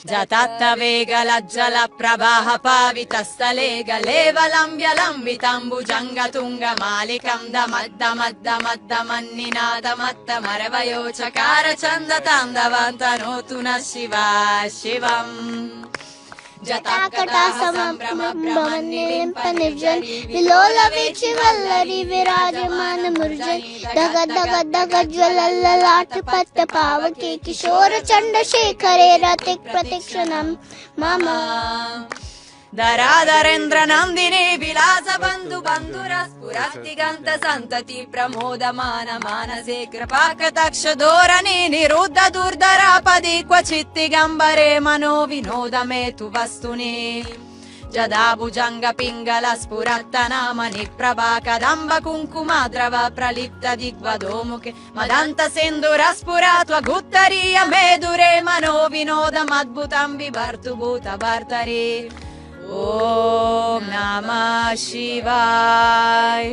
जतात्तवेगलज्जल प्रवाह पावितस्थले गलेवलम्ब्यलम्बितम्बुजङ्गतुङ्गमालिकं दमद्दमद्दमद्दमन्निनादमत्तमरवयो चकार छन्दतान्दवन्तनोतु नः शिवा शिवम् जटाकटासमभ्रमनिलिम्पनिर्जन विलोलवीचिवल्लरी विराजमान मूर्जन धग धग धग ज्वलल्ललाटपट्ट पावके किशोर चण्डशेखरे रतिक प्रतिक्षणं मम धराधरेन्द्र नन्दिनी विलास बन्धु बन्धुरस्फुरद्दिगन्त सन्तति प्रमोदमान मानसे कृपाकटाक्ष धोरणी निरुद्ध दुर्धरापदि क्वचित् दिगम्बरे मनो विनोद मे तु वस्तुनि जदा भुजङ्ग पिङ्गल स्फुरत्तनामनि प्रभा कदम्ब कुङ्कुमाद्रव प्रलिप्त दिग्वधोमुखे मदन्त सिन्दुर स्फुरत्वगुत्तरीय मेदुरे मनो विनोदमद्भुतं बिभर्तु भूतभर्तरि ॐ नमः शिवाय।